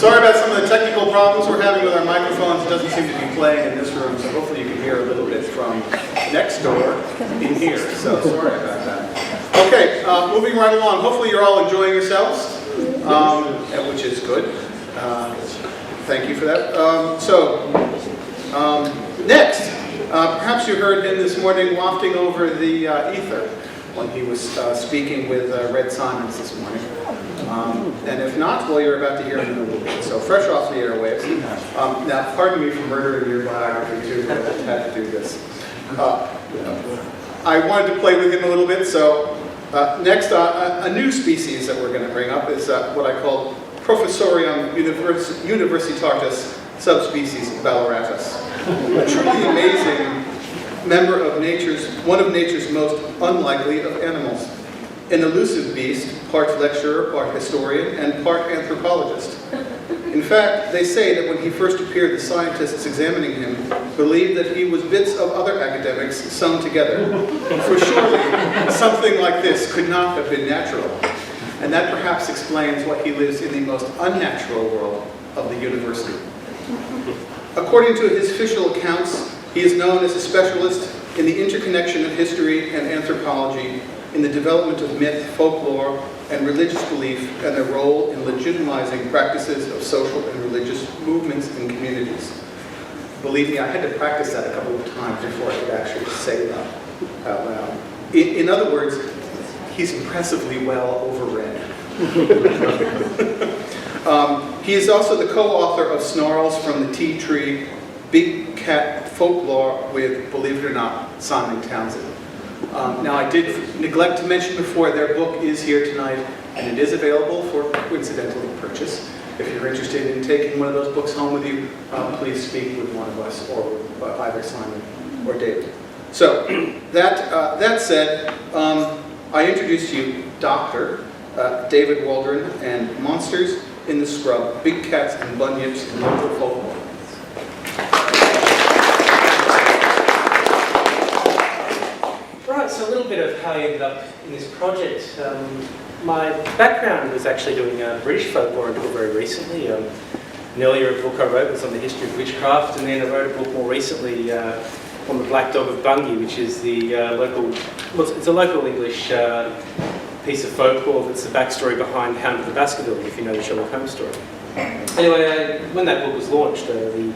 Sorry about some of the technical problems we're having with our microphones. It doesn't seem to be playing in this room, so hopefully you can hear a little bit from next door in here. So sorry about that. Okay, moving right along. Hopefully you're all enjoying yourselves, which is good. Thank you for that. Next, perhaps you heard him this morning wafting over the ether when he was speaking with Red Simons this morning. And if not, well, you're about to hear him in a little bit. So fresh off the airwaves. Now, pardon me for murdering your biography too, but I had to do this. I wanted to play with him a little bit, so next, a new species that we're going to bring up is what I call Professorium Universitatis subspecies Ballaраtus. A truly amazing member of one of nature's most unlikely of animals. An elusive beast, part lecturer, part historian, and part anthropologist. In fact, they say that when he first appeared, the scientists examining him believed that he was bits of other academics sewn together. For surely, something like this could not have been natural. And that perhaps explains why he lives in the most unnatural world of the university. According to his official accounts, he is known as a specialist in the interconnection of history and anthropology, in the development of myth, folklore, and religious belief, and their role in legitimizing practices of social and religious movements and communities. Believe me, I had to practice that a couple of times before I could actually say that out loud. In other words, he's impressively well overread. He is also the co-author of Snarls from the Tea Tree, Big Cat Folklore with, believe it or not, Simon Townsend. Now, I did neglect to mention before, their book is here tonight, and it is available for coincidental purchase. If you're interested in taking one of those books home with you, please speak with one of us, or with either Simon or David. So, that said, I introduce to you Dr. David Waldron and Monsters in the Scrub, Big Cats and Bunyips in Local Folklore. Right, so a little bit of how I ended up in this project. My background was actually doing British folklore until very recently. An earlier book I wrote was on the history of witchcraft, and then I wrote a book more recently on the Black Dog of Bungay, which is the it's a local English piece of folklore that's the backstory behind Hound of the Baskerville, if you know the Sherlock Holmes story. Anyway, when that book was launched, the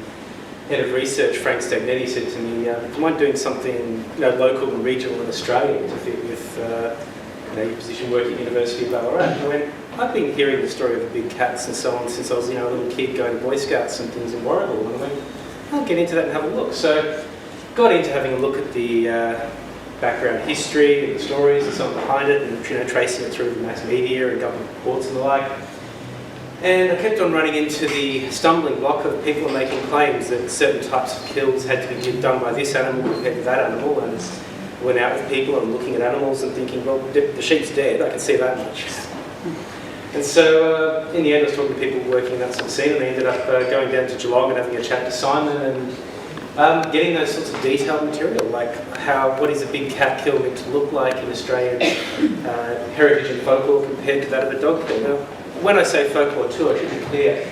head of research, Frank Stagnetti, said to me, "Do you mind doing something local and regional in Australia to fit with your position working at the University of Ballarat?" And I went, "I've been hearing the story of the big cats and so on since I was a little kid going to Boy Scouts and things in Warragul." And I went, "I'll get into that and have a look." So got into having a look at the background history and the stories and so on behind it, and tracing it through the mass media and government reports and the like. And I kept on running into the stumbling block of people making claims that certain types of kills had to be done by this animal compared to that animal, and went out with people and looking at animals and thinking, well, the sheep's dead, I can see that much. And so in the end I was talking to people working in that sort of scene, and I ended up going down to Geelong and having a chat to Simon and getting those sorts of detailed material, like what is a big cat kill meant to look like in Australian heritage and folklore compared to that of a dog kill. Now, when I say folklore too, I should be clear,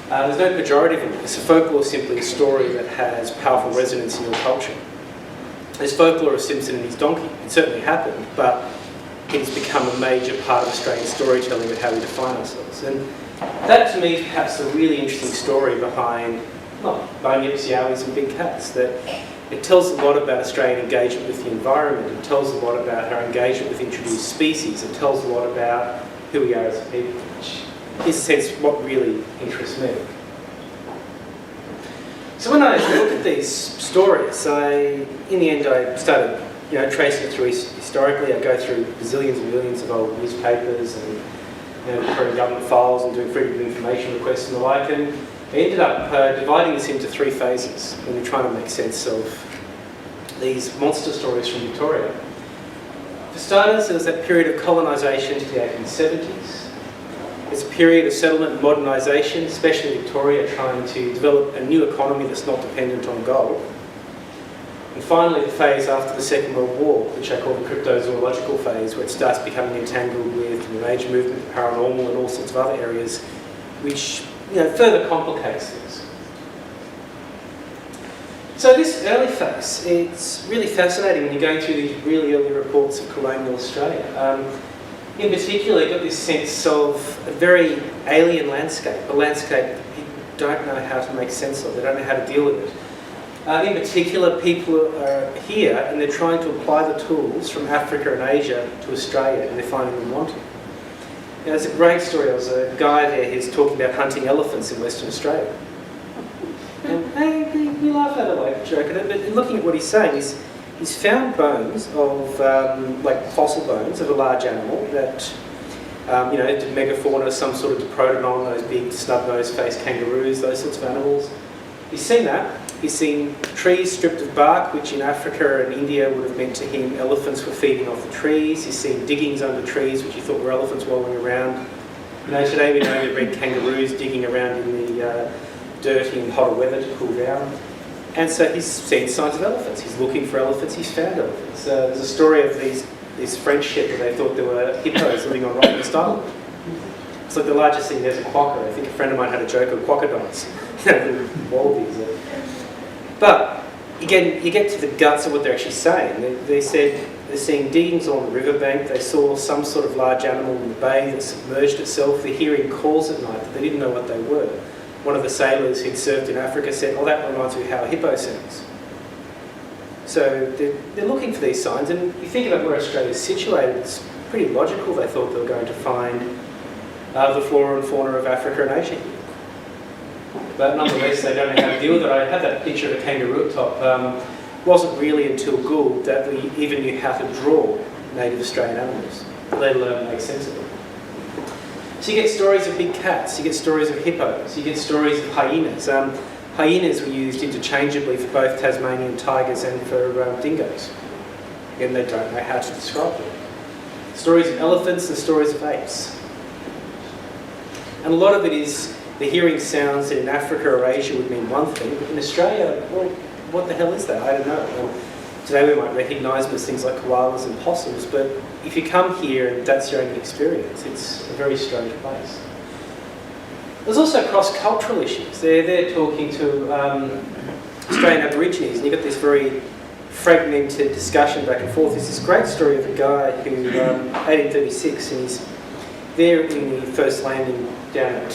there's no pejorative in this. Folklore is simply a story that has powerful resonance in your culture. There's folklore of Simpson and his donkey. It certainly happened, but it has become a major part of Australian storytelling and how we define ourselves. And that to me is perhaps a really interesting story behind Bunyips, Yowies and big cats. That it tells a lot about Australian engagement with the environment. It tells a lot about our engagement with introduced species. It tells a lot about who we are as a people, which is, in a sense, what really interests me. So when I look at these stories, in the end I started tracing it through historically. I go through bazillions and millions of old newspapers and preparing government files and doing freedom of information requests and the like, and I ended up dividing this into three phases when we're trying to make sense of these monster stories from Victoria. For starters, there was that period of colonisation to the 1870s. There's a period of settlement and modernisation, especially in Victoria, trying to develop a new economy that's not dependent on gold. And finally, the phase after the Second World War, which I call the cryptozoological phase, where it starts becoming entangled with the New Age movement, the paranormal and all sorts of other areas, which further complicates things. So this early phase, it's really fascinating when you're going through these really early reports of colonial Australia. In particular, you got this sense of a very alien landscape, a landscape that you don't know how to make sense of, they don't know how to deal with it. In particular, people are here and they're trying to apply the tools from Africa and Asia to Australia, and they're finding them wanting. There's a great story. There was a guy there who's talking about hunting elephants in Western Australia. And we laugh at it, like, joke at it, but looking at what he's saying, he's found bones of, like fossil bones of a large animal that, did megafauna, some sort of diprotodon, those big snub-nosed faced kangaroos, those sorts of animals. He's seen that. He's seen trees stripped of bark, which in Africa and India would have meant to him elephants were feeding off the trees. He's seen diggings under trees, which he thought were elephants rolling around. Today we know the red kangaroos digging around in the dirty and hotter weather to cool down. And so he's seen signs of elephants. He's looking for elephants. He's found elephants. There's a story of these French shepherds. They thought there were hippos living on Rottnest Island. It's like the largest thing there's a quokka. I think a friend of mine had a joke of quokkodons. Little wallabies. But again, you get to the guts of what they're actually saying. They said they're seeing diggings on the riverbank. They saw some sort of large animal in the bay that submerged itself. They're hearing calls at night, but they didn't know what they were. One of the sailors who'd served in Africa said, "Oh, that reminds me of how a hippo sounds." So they're looking for these signs, and you think about where Australia's situated, it's pretty logical they thought they were going to find the flora and fauna of Africa and Asia here. But nonetheless, they don't know how to deal with it. I had that picture of a kangaroo at top. Wasn't really until Gould that we even knew how to draw native Australian animals, let alone make sense of them. So you get stories of big cats, you get stories of hippos, you get stories of hyenas. Hyenas were used interchangeably for both Tasmanian tigers and for dingoes. Again, they don't know how to describe them. Stories of elephants and stories of apes. And a lot of it is the hearing sounds that in Africa or Asia would mean one thing, but in Australia, well, what the hell is that? I don't know. Today we might recognise them as things like koalas and possums, but if you come here and that's your only experience, it's a very strange place. There's also cross-cultural issues. They're talking to Australian Aborigines, and you've got this very fragmented discussion back and forth. There's this great story of a guy who, 1836, and he's there in the first landing down at,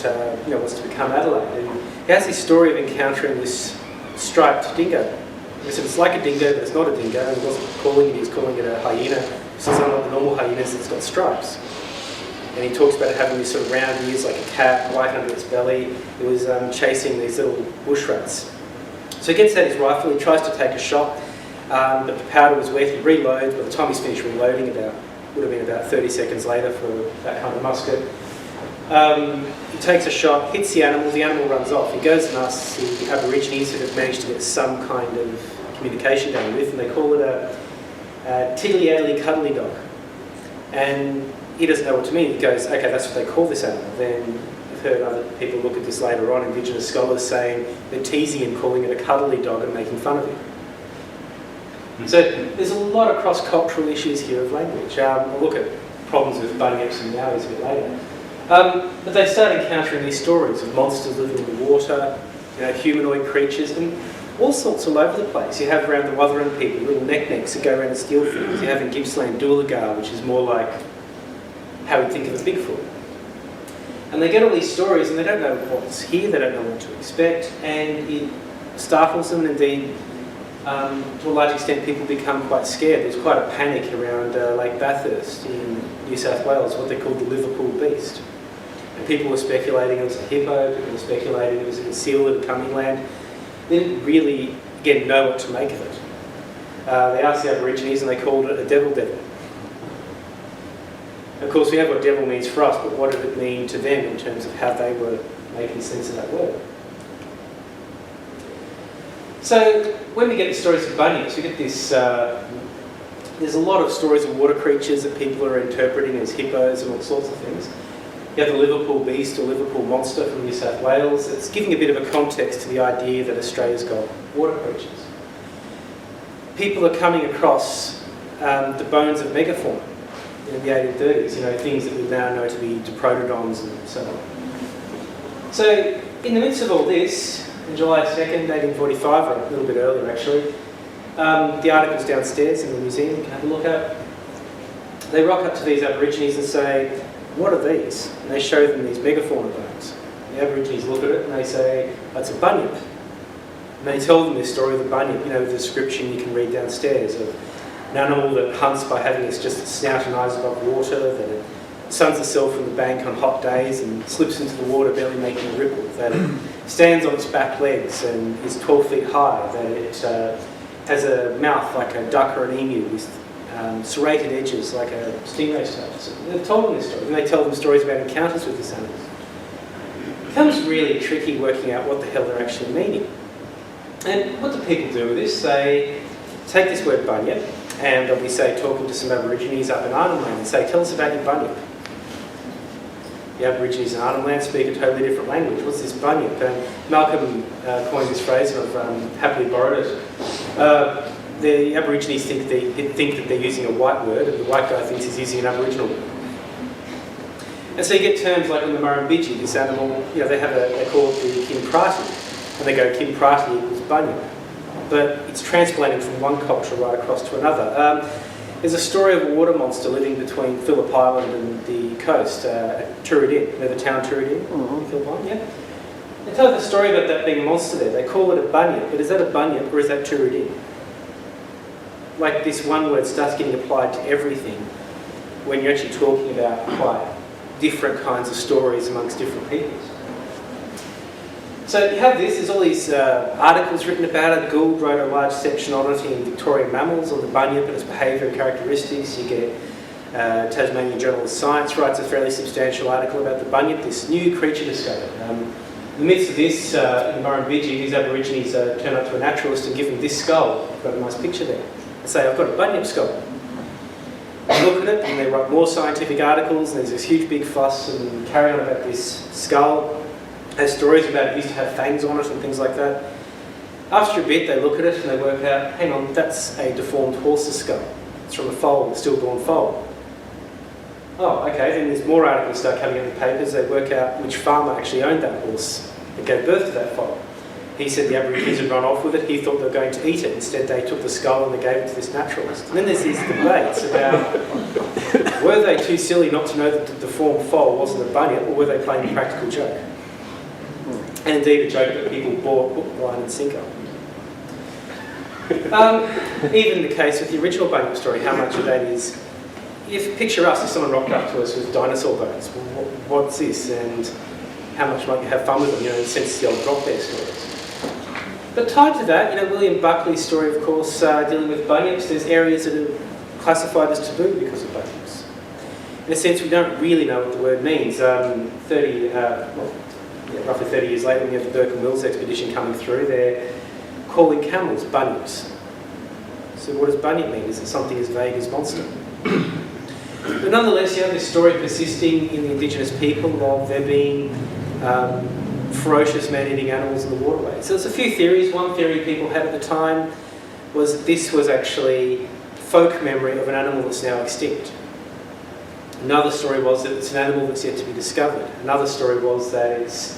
what's to become Adelaide, and he has this story of encountering this striped dingo. He said it's like a dingo, but it's not a dingo, and he wasn't calling it, he was calling it a hyena. So it's not like the normal hyenas, it's got stripes. And he talks about it having these sort of round ears like a cat, white under its belly. It was chasing these little bush rats. So he gets out his rifle, he tries to take a shot, but the powder was wet, he reloads. By the time he's finished reloading, would have been about 30 seconds later for that kind of musket. He takes a shot, hits the animal runs off. He goes and asks the Aborigines who have managed to get some kind of communication down with, and they call it a tiddly-addly cuddly dog. And he doesn't know what to mean. He goes, okay, that's what they call this animal. Then I've heard other people look at this later on, Indigenous scholars saying they're teasing him, calling it a cuddly dog and making fun of him. So there's a lot of cross-cultural issues here of language. We'll look at problems with Bunyips and Yowies a bit later. But they start encountering these stories of monsters living in the water, humanoid creatures, and all sorts all over the place. You have around the Wuthering people, little neck-necks that go around and steal things. You have in Gippsland Doolagar, which is more like how we think of a Bigfoot. And they get all these stories and they don't know what's here, they don't know what to expect, and it startles them, and indeed, to a large extent, people become quite scared. There's quite a panic around Lake Bathurst in New South Wales, what they call the Liverpool Beast. And people were speculating it was a hippo, people were speculating it was a seal that had come inland. They didn't really, again, know what to make of it. They asked the Aborigines and they called it a devil. Of course, we have what devil means for us, but what did it mean to them in terms of how they were making sense of that word? So, when we get the stories of Bunyips, we get this, there's a lot of stories of water creatures that people are interpreting as hippos and all sorts of things. You have the Liverpool Beast or Liverpool Monster from New South Wales. It's giving a bit of a context to the idea that Australia's got water creatures. People are coming across the bones of megafauna in the 1830s, things that we now know to be diprotodons and so on. So in the midst of all this, on July 2nd, 1845, or a little bit earlier actually, the article's downstairs in the museum, you can have a look at. They rock up to these Aborigines and say, "What are these?" And they show them these megafauna bones. The Aborigines look at it and they say, "That's a bunyip." And they tell them this story of the bunyip, you know, the description you can read downstairs of an animal that hunts by having its just snout and eyes above water, that it suns itself from the bank on hot days and slips into the water barely making a ripple, that it stands on its back legs and is 12 feet high, that it has a mouth like a duck or an emu with serrated edges like a stingray's tail. So they've told them this story, and they tell them stories about encounters with this animal. It becomes really tricky working out what the hell they're actually meaning. And what do people do with this? They take this word bunyip, and they'll be, say, talking to some Aborigines up in Arnhem Land and say, "Tell us about your bunyip." The Aborigines in Arnhem Land speak a totally different language. What's this bunyip? And Malcolm coined this phrase, and I've happily borrowed it. The Aborigines think that they're using a white word, and the white guy thinks he's using an Aboriginal word. And so you get terms like in the Murrumbidgee, this animal, you know, they call it the Kimprati, and they go Kimprati equals bunyip. But it's transplanted from one culture right across to another. There's a story of a water monster living between Phillip Island and the coast, at Turadin. You know the town Turadin? Phillip Island, yeah. They tell the story about that being a monster there. They call it a bunyip, but is that a bunyip or is that Turadin? Like this one word starts getting applied to everything when you're actually talking about quite different kinds of stories amongst different peoples. So you have this, there's all these articles written about it. Gould wrote a large section on it in Victorian Mammals, on the bunyip and its behaviour and characteristics. You get Tasmanian Journal of Science writes a fairly substantial article about the bunyip, this new creature discovered. In the midst of this, in Murrumbidgee, these Aborigines turn up to a naturalist and give him this skull. I've got a nice picture there. They say, "I've got a bunyip skull." They look at it and they write more scientific articles, and there's this huge big fuss and carry on about this skull. Has stories about it used to have fangs on it and things like that. After a bit, they look at it and they work out, hang on, that's a deformed horse's skull. It's from a foal, a stillborn foal. Oh, okay, then there's more articles start coming in the papers. They work out which farmer actually owned that horse that gave birth to that foal. He said the Aborigines had run off with it. He thought they were going to eat it. Instead, they took the skull and they gave it to this naturalist. And then there's these debates about were they too silly not to know that the deformed foal wasn't a bunyip, or were they playing a practical joke? And indeed a joke that people bought hook, line and sinker. Even the case with the original bunyip story, how much of that is, if picture us, if someone rocked up to us with dinosaur bones, well, what's this, and how much might you have fun with them, you know, since the old drop bear stories. But tied to that, you know, William Buckley's story, of course, dealing with bunyips, there's areas that are classified as taboo because of bunyips. In a sense, we don't really know what the word means. Roughly 30 years later, when you have the Burke and Wills expedition coming through, they're calling camels bunyips. So what does bunyip mean? Is it something as vague as monster? But nonetheless, you have this story persisting in the indigenous people of there being ferocious man-eating animals in the waterways. So there's a few theories. One theory people had at the time was that this was actually folk memory of an animal that's now extinct. Another story was that it's an animal that's yet to be discovered. Another story was that it's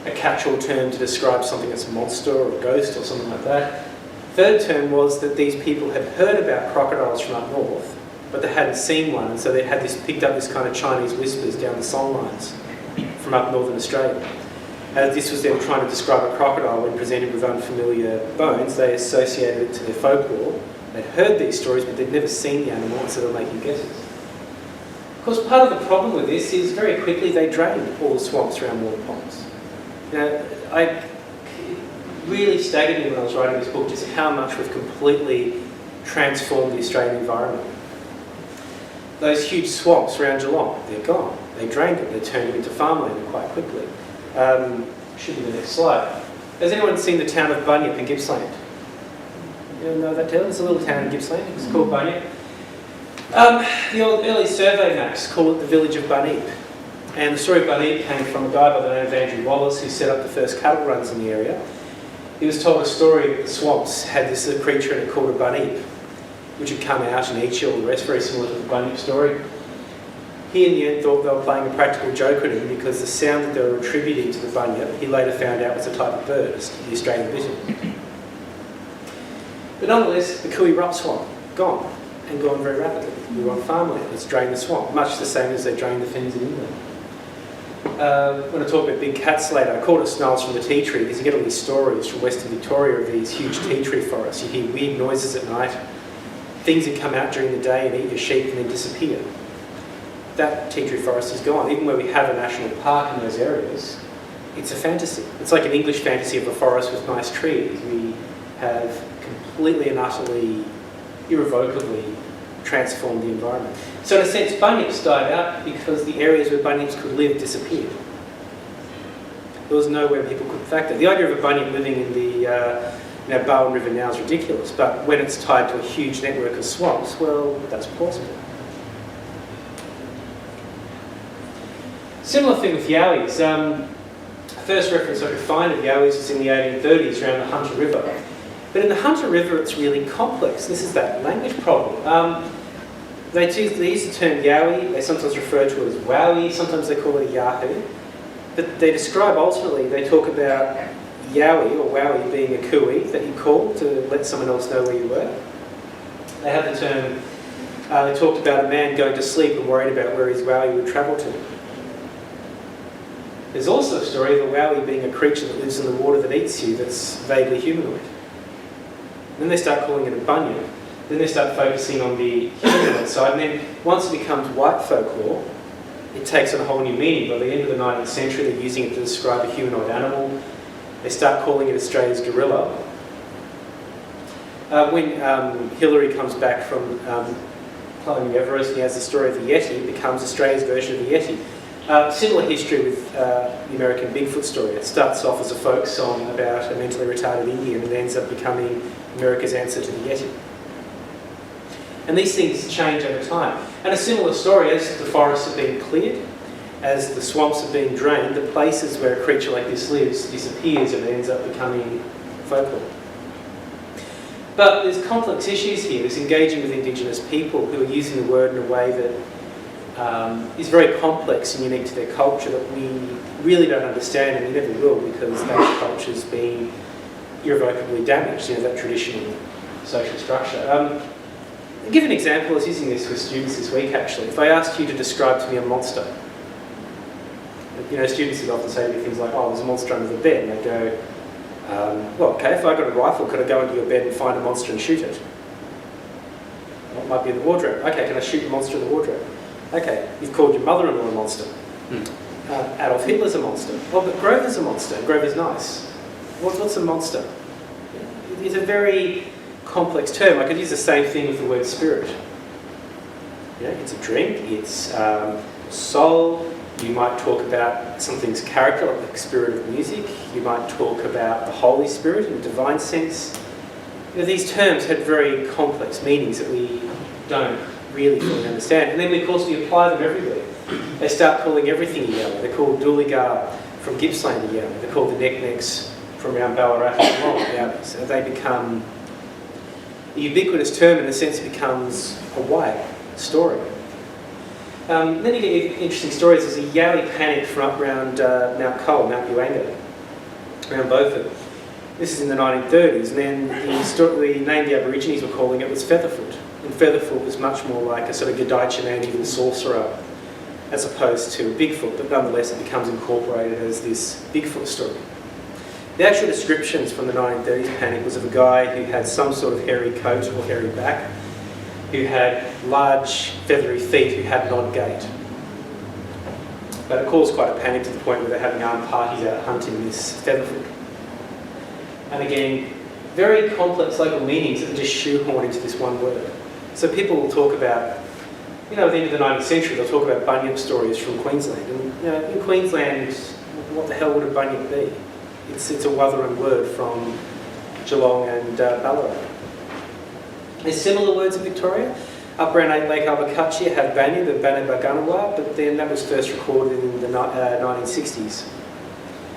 a catch-all term to describe something that's a monster or a ghost or something like that. Third term was that these people had heard about crocodiles from up north, but they hadn't seen one, and so they had picked up this kind of Chinese whispers down the song lines from up northern Australia. As this was them trying to describe a crocodile when presented with unfamiliar bones, they associated it to their folklore. They'd heard these stories, but they'd never seen the animal, so they were making guesses. Of course, part of the problem with this is very quickly they drained all the swamps around water ponds. Now, it really staggered me when I was writing this book just how much we've completely transformed the Australian environment. Those huge swamps around Geelong, they're gone. They drained them, they turned them into farmland quite quickly. Should be the next slide. Has anyone seen the town of Bunyip in Gippsland? You know that town? It's a little town in Gippsland. It's called Bunyip. The early survey maps call it the village of Bunyips. And the story of Bunyips came from a guy by the name of Andrew Wallace, who set up the first cattle runs in the area. He was told a story that the swamps had this creature in it called a Bunyip, which would come out and eat you, all the rest, very similar to the Bunyip story. He in the end thought they were playing a practical joke on him because the sound that they were attributing to the bunyip, he later found out was a type of bird, the Australian bittern. But nonetheless, the Cooey Rup swamp, gone, and gone very rapidly. We want farmland, let's drain the swamp, much the same as they drain the fens in England. When I talk about big cats later, I called it snarls from the tea tree because you get all these stories from Western Victoria of these huge tea tree forests. You hear weird noises at night, things that come out during the day and eat your sheep and then disappear. That tea tree forest is gone. Even where we have a national park in those areas, it's a fantasy. It's like an English fantasy of a forest with nice trees. We have completely and utterly, irrevocably transformed the environment. So in a sense, bunyips died out because the areas where bunyips could live disappeared. There was nowhere people could factor. The idea of a bunyip living in the Barwon River now is ridiculous, but when it's tied to a huge network of swamps, well, that's plausible. Similar thing with Yowies. First reference I could find of Yowies was in the 1830s around the Hunter River. But in the Hunter River, it's really complex. This is that language problem. They use the term Yowie. They sometimes refer to it as Wowie. Sometimes they call it a Yahoo. But they describe, ultimately, they talk about Yowie or Wowie being a cooey that you call to let someone else know where you were. They have the term, they talked about a man going to sleep and worried about where his Wowie would travel to. There's also a story of a Wowie being a creature that lives in the water that eats you that's vaguely humanoid. Then they start calling it a bunyip. Then they start focusing on the humanoid side. And then once it becomes white folklore, it takes on a whole new meaning. By the end of the 19th century, they're using it to describe a humanoid animal. They start calling it Australia's gorilla. When Hillary comes back from climbing Everest and he has the story of the Yeti, it becomes Australia's version of the Yeti. Similar history with the American Bigfoot story. It starts off as a folk song about a mentally retarded Indian and ends up becoming America's answer to the Yeti. And these things change over time. And a similar story, as the forests have been cleared, as the swamps have been drained, the places where a creature like this lives disappears and it ends up becoming folklore. But there's complex issues here. There's engaging with Indigenous people who are using the word in a way that is very complex and unique to their culture that we really don't understand, and we never will, because that culture's been irrevocably damaged, that traditional social structure. I'll give an example. I was using this with students this week, actually. If I asked you to describe to me a monster, students would often say to me things like, oh, there's a monster under the bed, and they'd go, well, okay, if I got a rifle, could I go into your bed and find a monster and shoot it? Well, it might be in the wardrobe. Okay, can I shoot the monster in the wardrobe? Okay, you've called your mother-in-law a monster. Adolf Hitler's a monster. Well, but Grover's a monster. Grover's nice. What's a monster? It's a very complex term. I could use the same thing with the word spirit. It's a drink, it's soul. You might talk about something's character, like the spirit of music. You might talk about the Holy Spirit in a divine sense. These terms had very complex meanings that we don't really fully understand. And then, of course, we apply them everywhere. They start calling everything a yellow. They're called Dooligar from Gippsland a yellow. They're called the Neck-Necks from around Ballarat and Long yellow. So they become a ubiquitous term. In a sense, it becomes a white story. Then you get interesting stories. There's a Yowie panic from up around Mount Cole, Mount Uanga, around Beaufort. This is in the 1930s, and then the name the Aborigines were calling it was Featherfoot. And Featherfoot was much more like a sort of G'daicha man, even sorcerer, as opposed to Bigfoot, but nonetheless it becomes incorporated as this Bigfoot story. The actual descriptions from the 1930s panic was of a guy who had some sort of hairy coat or hairy back, who had large feathery feet, who had an odd gait. But it caused quite a panic to the point where they're having armed parties out hunting this Featherfoot. And again, very complex local meanings that are just shoehorned into this one word. So people will talk about, at the end of the 19th century, they'll talk about bunyip stories from Queensland. And in Queensland, what the hell would a bunyip be? It's a Wutheran word from Geelong and Ballarat. There's similar words in Victoria. Up around Lake Albuquerque have Banya, the Banabaganawa, but then that was first recorded in the 1960s.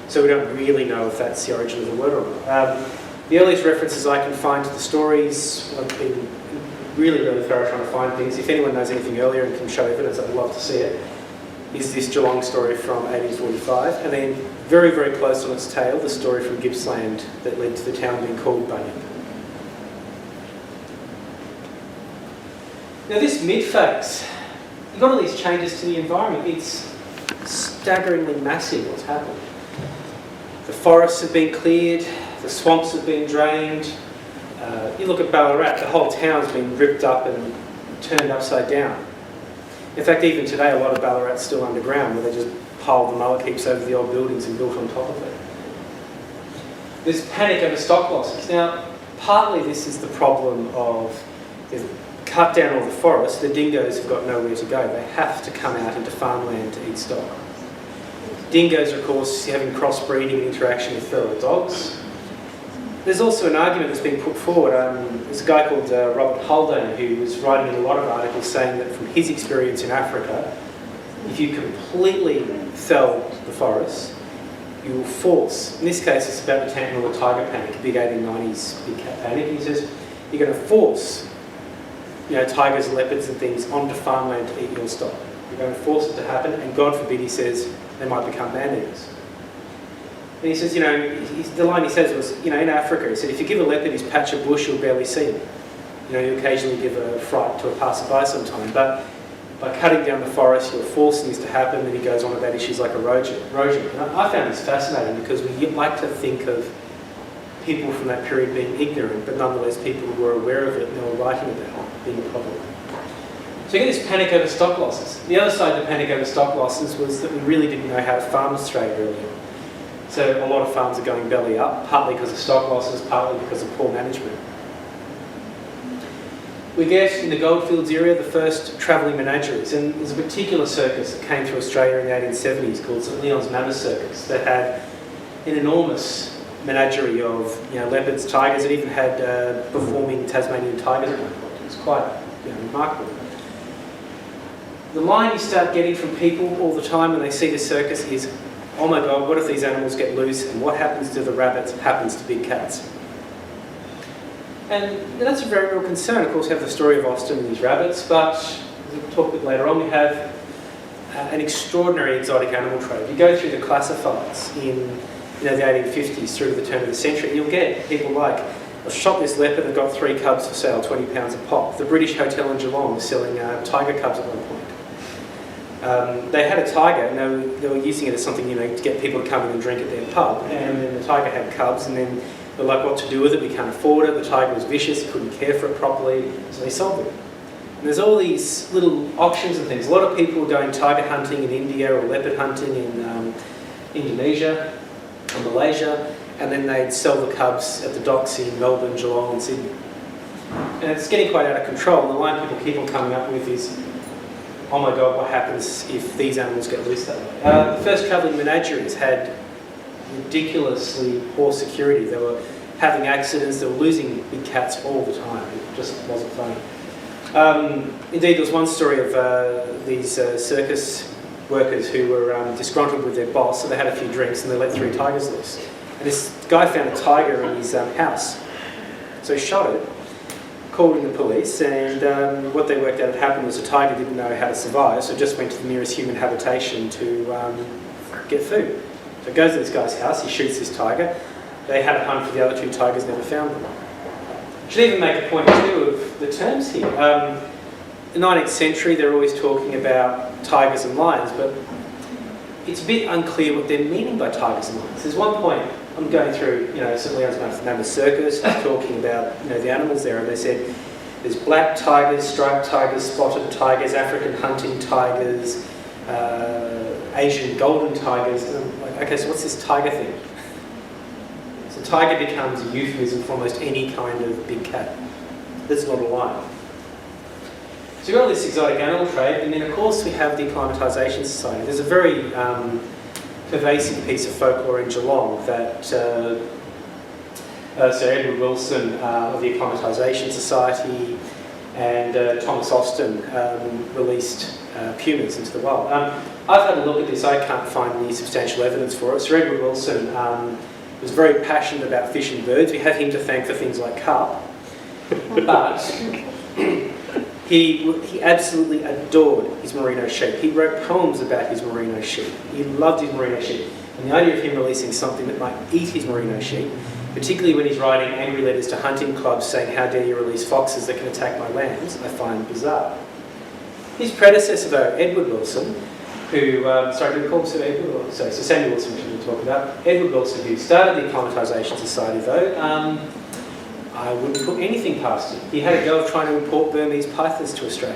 So we don't really know if that's the origin of the word or not. The earliest references I can find to the stories have been really, really thorough trying to find things. If anyone knows anything earlier and can show evidence, I'd love to see it. Is this Geelong story from 1845, and then very, very close on its tail, the story from Gippsland that led to the town being called Bunyip. Now this mid-phase, you've got all these changes to the environment. It's staggeringly massive what's happened. The forests have been cleared, the swamps have been drained. You look at Ballarat, the whole town's been ripped up and turned upside down. In fact, even today, a lot of Ballarat's still underground, where they just piled the mullock heaps over the old buildings and built on top of it. There's panic over stock losses. Now, partly this is the problem of they've cut down all the forests, the dingoes have got nowhere to go. They have to come out into farmland to eat stock. Dingoes are, of course, having crossbreeding and interaction with feral dogs. There's also an argument that's been put forward. There's a guy called Robert Haldane who was writing in a lot of articles saying that from his experience in Africa, if you completely fell the forests, you will force, in this case it's about the Tantanoola tiger panic, big 1890s big cat panic, he says you're going to force tigers and leopards and things onto farmland to eat your stock. You're going to force it to happen, and God forbid, he says, they might become man-eaters. And he says, the line he says was, in Africa, he said, if you give a leopard his patch of bush, you'll barely see him. You occasionally give a fright to a passerby sometime, but by cutting down the forest, you're forcing this to happen. And he goes on about issues like erosion. And I found this fascinating because we like to think of people from that period being ignorant, but nonetheless people who were aware of it and they were writing about it being a problem. So you get this panic over stock losses. The other side of the panic over stock losses was that we really didn't know how to farm Australia earlier. So a lot of farms are going belly up, partly because of stock losses, partly because of poor management. We get, in the goldfields area, the first travelling menageries, and there's a particular circus that came through Australia in the 1870s called St Leon's Mammoth Circus that had an enormous menagerie of leopards, tigers. It even had performing Tasmanian tigers at one point. It was quite remarkable. The line you start getting from people all the time when they see the circus is, oh my God, what if these animals get loose, and what happens to the rabbits happens to big cats? And that's a very real concern. Of course, we have the story of Austin and these rabbits, but as we'll talk a bit later on, we have an extraordinary exotic animal trade. You go through the classifieds in the 1850s through to the turn of the century, and you'll get people like, I shot this leopard and got 3 cubs for sale, £20 a pop. The British Hotel in Geelong was selling tiger cubs at one point. They had a tiger, and they were using it as something, to get people to come in and drink at their pub. And then the tiger had cubs, and then they're like, what to do with it? We can't afford it. The tiger was vicious, couldn't care for it properly, so they sold it. And there's all these little auctions and things. A lot of people were going tiger hunting in India or leopard hunting in Indonesia or Malaysia, and then they'd sell the cubs at the docks in Melbourne, Geelong and Sydney. And it's getting quite out of control, and the line people keep on coming up with is, oh my God, what happens if these animals get loose that way? The first travelling menageries had ridiculously poor security. They were having accidents, they were losing big cats all the time. It just wasn't funny. Indeed, there was one story of these circus workers who were disgruntled with their boss, so they had a few drinks and they let 3 tigers loose. And this guy found a tiger in his house. So he shot it, called in the police, and what they worked out had happened was the tiger didn't know how to survive, so just went to the nearest human habitation to get food. So he goes to this guy's house, he shoots this tiger. They had a hunt for the other 2 tigers, never found them. I should even make a point too of the terms here. In the 19th century, they're always talking about tigers and lions, but it's a bit unclear what they're meaning by tigers and lions. There's one point, I'm going through, St Leon's Mammoth Circus, talking about, the animals there, and they said there's black tigers, striped tigers, spotted tigers, African hunting tigers, Asian golden tigers. And I'm like, okay, so what's this tiger thing? So tiger becomes a euphemism for almost any kind of big cat. That's not a lion. So you've got all this exotic animal trade, and then of course we have the Acclimatisation Society. There's a very pervasive piece of folklore in Geelong that Sir Edward Wilson of the Acclimatisation Society and Thomas Austin released pumas into the wild. I've had a look at this. I can't find any substantial evidence for it. Sir Edward Wilson was very passionate about fish and birds. We have him to thank for things like carp. But He absolutely adored his merino sheep. He wrote poems about his merino sheep. He loved his merino sheep. And the idea of him releasing something that might eat his merino sheep, particularly when he's writing angry letters to hunting clubs saying, "How dare you release foxes that can attack my lambs," I find bizarre. His predecessor, though, Edward Wilson, who, sorry, did we call him Sir Edward? Sorry, Sir Samuel Wilson, which we talk about. Edward Wilson, who started the Acclimatisation Society, though, I wouldn't put anything past him. He had a go of trying to import Burmese pythons to Australia.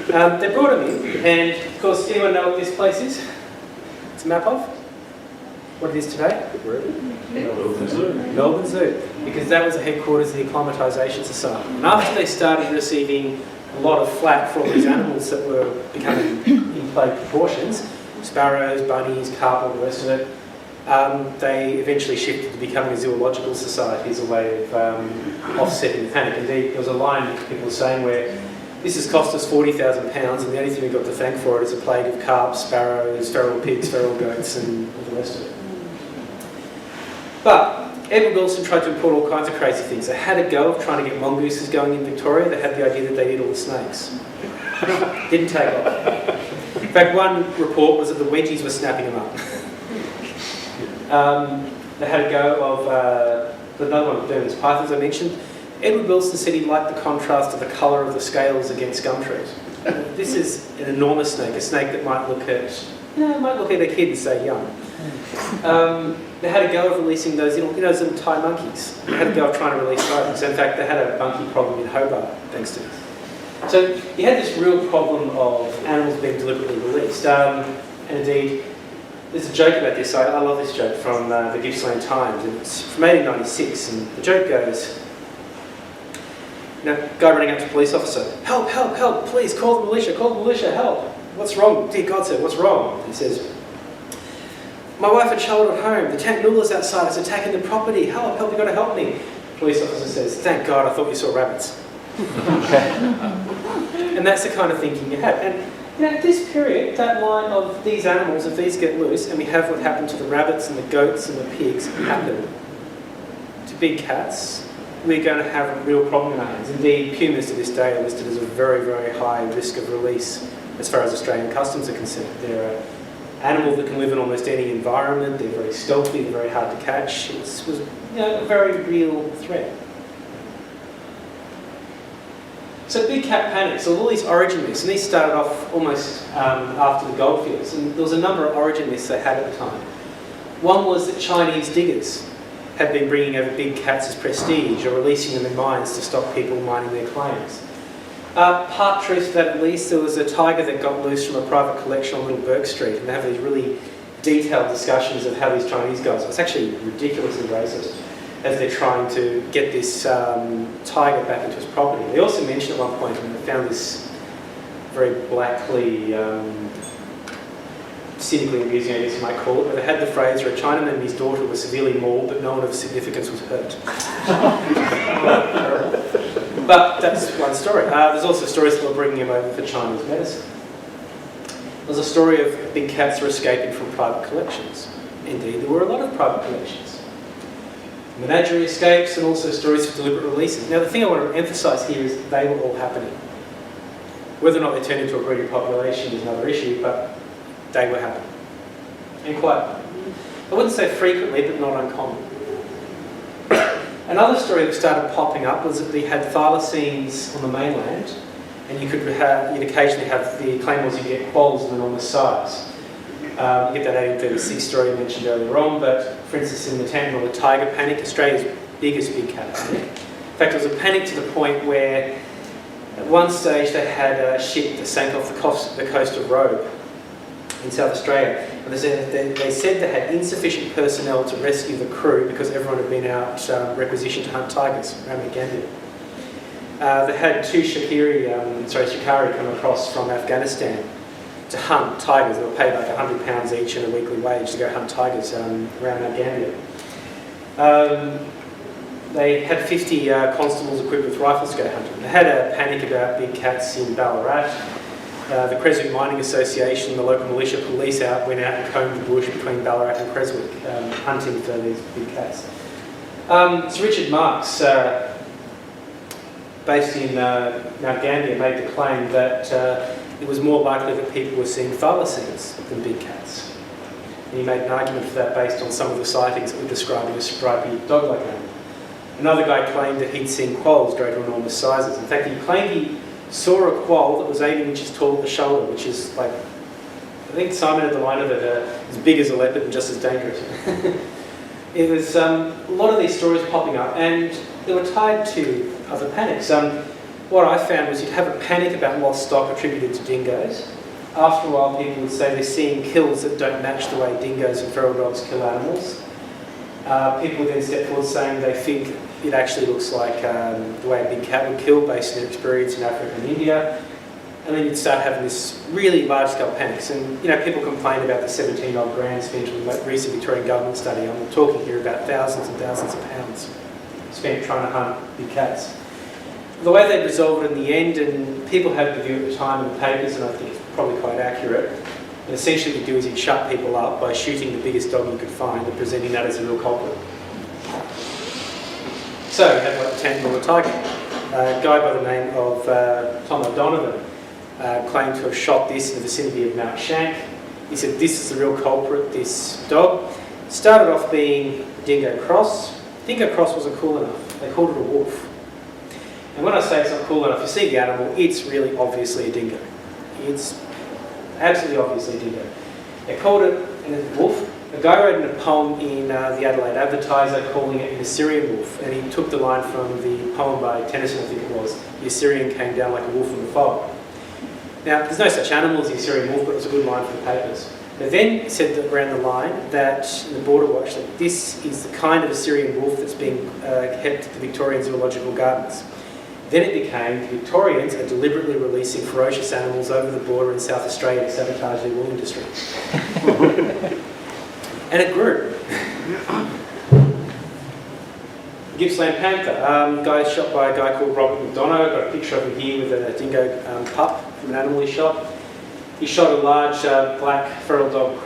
They brought him in, and of course, anyone know what this place is? It's a map of what it is today? Melbourne Zoo. Melbourne Zoo, because that was the headquarters of the Acclimatisation Society. And after they started receiving a lot of flack for all these animals that were becoming in plague proportions, sparrows, bunnies, carp, all the rest of it, they eventually shifted to becoming a zoological society as a way of offsetting the panic. Indeed, there was a line people were saying where this has cost us £40,000 and the only thing we got to thank for it is a plague of carp, sparrows, feral pigs, feral goats and all the rest of it. But Edward Wilson tried to import all kinds of crazy things. They had a go of trying to get mongooses going in Victoria. They had the idea that they'd eat all the snakes. Didn't take off. In fact, one report was that the wedgies were snapping them up. They had a go of another one of Burmese pythons I mentioned. Edward Wilson said he liked the contrast of the colour of the scales against gum trees. This is an enormous snake, a snake that might look at a kid and say young. They had a go of releasing those those little Thai monkeys. They had a go of trying to release those. So in fact, they had a monkey problem in Hobart thanks to this. So you had this real problem of animals being deliberately released. And indeed, there's a joke about this. I love this joke from the Gippsland Times. And it's from 1896, and the joke goes, guy running up to a police officer, "Help, help, help, please, call the militia, help. What's wrong? Dear God, sir, what's wrong?" He says, "My wife and child are at home. The tank noodles outside is attacking the property. Help, help, you've got to help me." The police officer says, "Thank God, I thought you saw rabbits." And that's the kind of thinking you have. And at this period, that line of these animals, if these get loose, and we have what happened to the rabbits and the goats and the pigs happen to big cats, we're going to have a real problem in our hands. Indeed, pumas to this day are listed as a very, very high risk of release as far as Australian customs are concerned. They're an animal that can live in almost any environment. They're very stealthy. They're very hard to catch. It was a very real threat. So big cat panic. So all these origin myths, and these started off almost after the goldfields, and there was a number of origin myths they had at the time. One was that Chinese diggers had been bringing over big cats as prestige or releasing them in mines to stop people mining their claims. Part truth to that at least, there was a tiger that got loose from a private collection on Little Bourke Street, and they have these really detailed discussions of how these Chinese guys, it's actually ridiculously racist, as they're trying to get this tiger back into his property. They also mentioned at one point, and they found this very blackly, cynically amusing, I guess you might call it, where they had the phrase where a Chinaman and his daughter were severely mauled, but no one of significance was hurt. But that's one story. There's also stories that were bringing him over for Chinese medicine. There's a story of big cats who are escaping from private collections. Indeed, there were a lot of private collections. Menagerie escapes and also stories of deliberate releases. Now the thing I want to emphasise here is they were all happening. Whether or not they turned into a breeding population is another issue, but they were happening. And quite, I wouldn't say frequently, but not uncommon. Another story that started popping up was that they had thylacines on the mainland, and you'd occasionally have, the claim was you get quolls of enormous size. You get that 1836 story I mentioned earlier on, but for instance in the Tantamount, the tiger panic, Australia's biggest big cat panic. In fact, it was a panic to the point where at one stage they had a ship that sank off the coast of Robe in South Australia. And they said they had insufficient personnel to rescue the crew because everyone had been out requisitioned to hunt tigers around the Gambia. They had two shikari come across from Afghanistan to hunt tigers. They were paid like £100 each and a weekly wage to go hunt tigers around Gambia. They had 50 constables equipped with rifles to go hunting. They had a panic about big cats in Ballarat. The Creswick Mining Association, the local militia police went out and combed the bush between Ballarat and Creswick, hunting for these big cats. Sir Richard Marks based in Mount Gambier, made the claim that it was more likely that people were seeing thylacines than big cats. And he made an argument for that based on some of the sightings that were describing a stripy dog-like animal. Another guy claimed that he'd seen quolls grow to enormous sizes. In fact, he claimed he saw a quoll that was 18 inches tall at the shoulder, which is like, I think Simon had the line of it, as big as a leopard and just as dangerous. It was a lot of these stories popping up, and they were tied to other panics. What I found was you'd have a panic about lost stock attributed to dingoes. After a while, people would say they're seeing kills that don't match the way dingoes and feral dogs kill animals. People would then step forward saying they think it actually looks like the way a big cat would kill based on their experience in Africa and India. And then you'd start having this really large-scale panics. And, people complain about the 17-odd grand spent on the recent Victorian government study. I'm talking here about thousands and thousands of pounds spent trying to hunt big cats. The way they resolved it in the end, and people had the view at the time in the papers, and I think it's probably quite accurate, and essentially what you do is you shut people up by shooting the biggest dog you could find and presenting that as a real culprit. So, you have like the Tantamount tiger. A guy by the name of Tom O'Donovan claimed to have shot this in the vicinity of Mount Shank. He said this is the real culprit, this dog. Started off being a dingo cross. Dingo cross wasn't cool enough. They called it a wolf. And when I say it's not cool enough, you see the animal, it's really obviously a dingo. It's absolutely obviously a dingo. They called it a wolf. A guy wrote in a poem in the Adelaide Advertiser calling it an Assyrian wolf, and he took the line from the poem by Tennyson, I think it was, the Assyrian came down like a wolf from the fog. Now, there's no such animal as the Assyrian wolf, but it was a good line for the papers. They then said that around the line that, in the Border Watch, that this is the kind of Assyrian wolf that's being kept at the Victorian Zoological Gardens. Then it became the Victorians are deliberately releasing ferocious animals over the border in South Australia to sabotage their wool industry. And it grew. Gippsland panther. Guy shot by a guy called Robert McDonough. I've got a picture of him here with a dingo pup from an animal he shot. He shot a large black feral dog,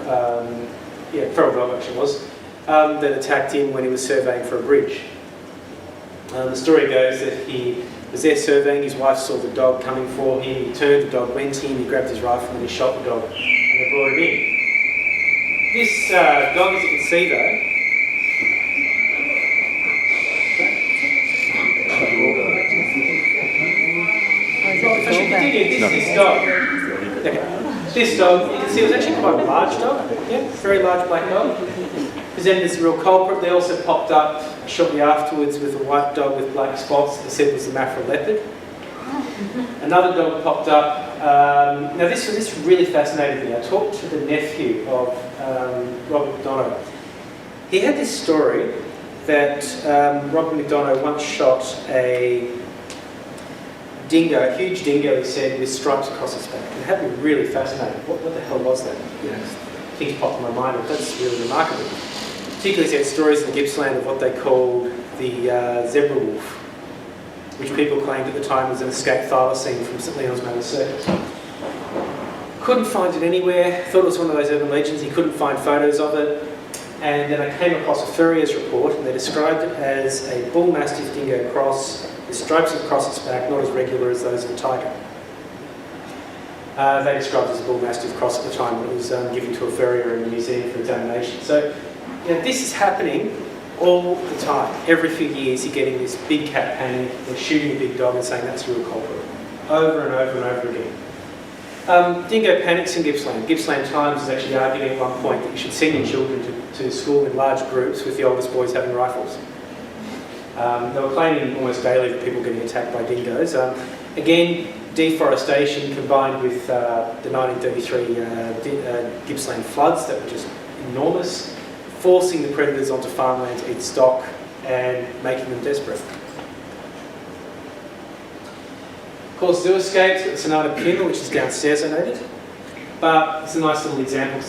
feral dog actually was, that attacked him when he was surveying for a bridge. The story goes that he was there surveying, his wife saw the dog coming for him, he turned, the dog went in, he grabbed his rifle and he shot the dog, and they brought him in. This dog, as you can see though, this dog, you can see it was actually quite a large dog, very large black dog. Presented as a real culprit. They also popped up shortly afterwards with a white dog with black spots that said was the Mafra leopard. Another dog popped up. Now this really fascinated me. I talked to the nephew of Robert McDonough. He had this story that Robert McDonough once shot a dingo, a huge dingo, he said, with stripes across its back. And it had me really fascinated. What the hell was that? Things popped in my mind, but that's really remarkable. Particularly, he had stories in Gippsland of what they called the zebra wolf, which people claimed at the time was an escaped thylacine from St Leon's Motor Circus. Couldn't find it anywhere, thought it was one of those urban legends, he couldn't find photos of it, and then I came across a Furrier's report, and they described it as a bull mastiff dingo cross with stripes across its back, not as regular as those of a tiger. They described it as a bull mastiff cross at the time when it was given to a furrier in the museum for examination. So, this is happening all the time. Every few years you're getting this big cat panic, they're shooting a big dog and saying that's your culprit. Over and over and over again. Dingo panics in Gippsland. Gippsland Times is actually arguing at one point that you should send your children to school in large groups with the oldest boys having rifles. They were claiming almost daily that people were getting attacked by dingoes. Again, deforestation combined with the 1933 Gippsland floods that were just enormous, forcing the predators onto farmland to eat stock and making them desperate. Of course, zoo escapes at the Sonata Puma, which is downstairs, I noted, but it's a nice little example.